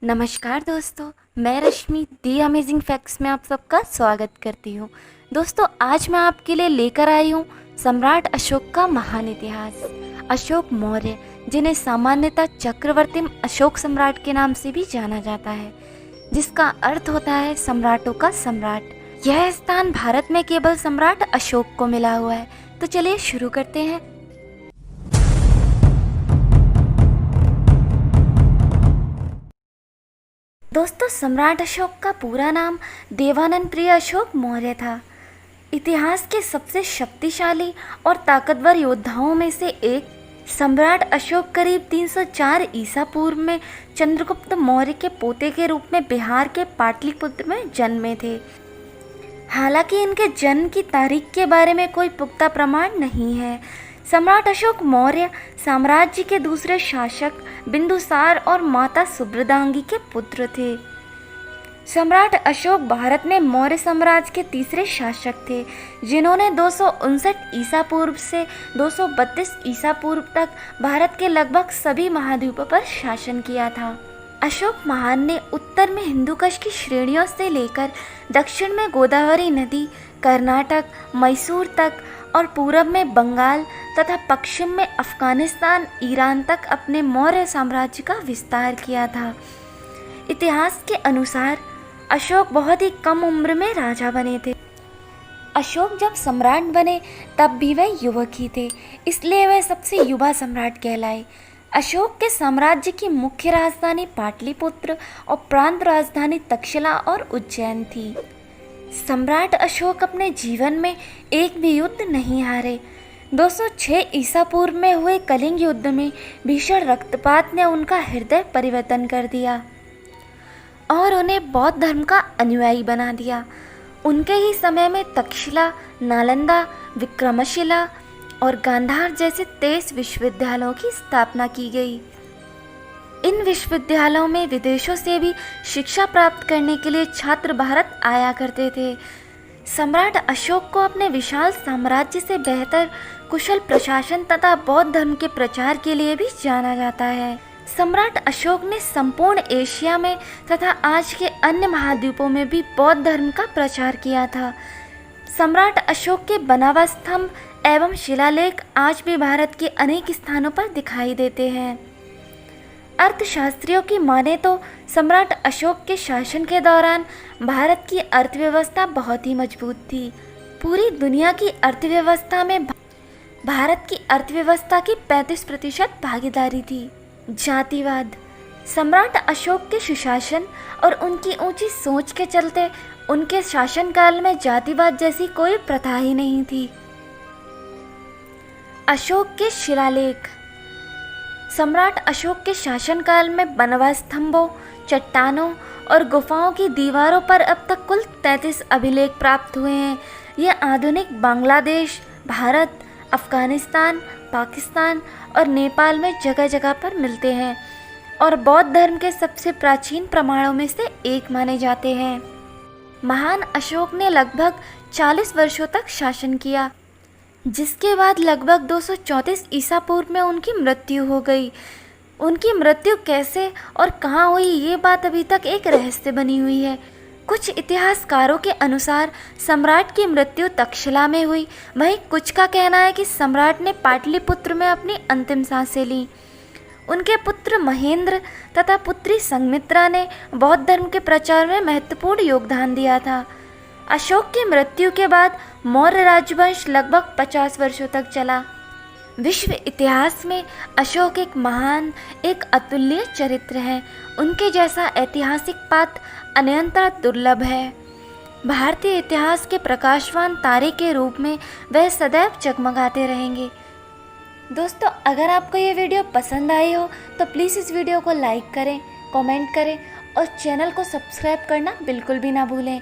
नमस्कार दोस्तों, मैं रश्मि दी अमेजिंग फैक्ट्स में आप सबका स्वागत करती हूँ। दोस्तों, आज मैं आपके लिए लेकर आई हूँ सम्राट अशोक का महान इतिहास। अशोक मौर्य, जिन्हें सामान्यतः चक्रवर्ती अशोक सम्राट के नाम से भी जाना जाता है, जिसका अर्थ होता है सम्राटों का सम्राट। यह स्थान भारत में केवल सम्राट अशोक को मिला हुआ है। तो चलिए शुरू करते हैं। दोस्तों, सम्राट अशोक का पूरा नाम देवानंद प्रिय अशोक मौर्य था। इतिहास के सबसे शक्तिशाली और ताकतवर योद्धाओं में से एक सम्राट अशोक करीब 304 ईसा पूर्व में चंद्रगुप्त मौर्य के पोते के रूप में बिहार के पाटलिपुत्र में जन्मे थे। हालांकि इनके जन्म की तारीख के बारे में कोई पुख्ता प्रमाण नहीं है। सम्राट अशोक मौर्य साम्राज्य के दूसरे शासक बिंदुसार और माता सुभद्रांगी के पुत्र थे। सम्राट अशोक भारत में मौर्य साम्राज्य के तीसरे शासक थे, जिन्होंने 259 ईसा पूर्व से 232 ईसा पूर्व तक भारत के लगभग सभी महाद्वीपों पर शासन किया था। अशोक महान ने उत्तर में हिंदुकुश की श्रेणियों से लेकर दक्षिण में गोदावरी नदी, कर्नाटक, मैसूर तक और पूरब में बंगाल तथा पश्चिम में अफगानिस्तान, ईरान तक अपने मौर्य साम्राज्य का विस्तार किया था। इतिहास के अनुसार अशोक बहुत ही कम उम्र में राजा बने थे। अशोक जब सम्राट बने तब भी वह युवक ही थे, इसलिए वह सबसे युवा सम्राट कहलाए। अशोक के साम्राज्य की मुख्य राजधानी पाटलिपुत्र और प्रांत राजधानी तक्षशिला और उज्जैन थी। सम्राट अशोक अपने जीवन में एक भी युद्ध नहीं हारे। 206 ईसा पूर्व में हुए कलिंग युद्ध में भीषण रक्तपात ने उनका हृदय परिवर्तन कर दिया और उन्हें बौद्ध धर्म का अनुयायी बना दिया। उनके ही समय में तक्षशिला, नालंदा, विक्रमशिला और गांधार जैसे 23 विश्वविद्यालयों की स्थापना की गई। इन विश्वविद्यालयों में विदेशों से भी शिक्षा प्राप्त करने के लिए छात्र भारत आया करते थे। सम्राट अशोक को अपने विशाल साम्राज्य से बेहतर कुशल प्रशासन तथा बौद्ध धर्म के प्रचार के लिए भी जाना जाता है। सम्राट अशोक ने संपूर्ण एशिया में तथा आज के अन्य महाद्वीपों में भी बौद्ध धर्म का प्रचार किया था। सम्राट अशोक के बनावा स्तंभ एवं शिलालेख आज भी भारत के अनेक स्थानों पर दिखाई देते हैं। अर्थशास्त्रियों की माने तो सम्राट अशोक के शासन के दौरान भारत की अर्थव्यवस्था बहुत ही मजबूत थी। पूरी दुनिया की अर्थव्यवस्था में भारत की अर्थव्यवस्था की 35% भागीदारी थी। जातिवाद। सम्राट अशोक के सुशासन और उनकी ऊंची सोच के चलते उनके शासनकाल में जातिवाद जैसी कोई प्रथा ही नहीं थी। अशोक के शिलालेख। सम्राट अशोक के शासनकाल में बनवा स्तंभों, चट्टानों और गुफाओं की दीवारों पर अब तक कुल 33 अभिलेख प्राप्त हुए हैं। ये आधुनिक बांग्लादेश, भारत, अफगानिस्तान, पाकिस्तान और नेपाल में जगह जगह पर मिलते हैं और बौद्ध धर्म के सबसे प्राचीन प्रमाणों में से एक माने जाते हैं। महान अशोक ने लगभग 40 वर्षों तक शासन किया, जिसके बाद लगभग 234 ईसा पूर्व में उनकी मृत्यु हो गई। उनकी मृत्यु कैसे और कहाँ हुई, ये बात अभी तक एक रहस्य बनी हुई है। कुछ इतिहासकारों के अनुसार सम्राट की मृत्यु तक्षशिला में हुई, वहीं कुछ का कहना है कि सम्राट ने पाटलिपुत्र में अपनी अंतिम सांसें लीं। उनके पुत्र महेंद्र तथा पुत्री संघमित्रा ने बौद्ध धर्म के प्रचार में महत्वपूर्ण योगदान दिया था। अशोक की मृत्यु के बाद मौर्य राजवंश लगभग 50 वर्षों तक चला। विश्व इतिहास में अशोक एक महान, एक अतुल्य चरित्र है। उनके जैसा ऐतिहासिक पात्र अन्यंतर दुर्लभ है। भारतीय इतिहास के प्रकाशवान तारे के रूप में वह सदैव जगमगाते रहेंगे। दोस्तों, अगर आपको ये वीडियो पसंद आई हो तो प्लीज़ इस वीडियो को लाइक करें, कमेंट करें और चैनल को सब्सक्राइब करना बिल्कुल भी ना भूलें।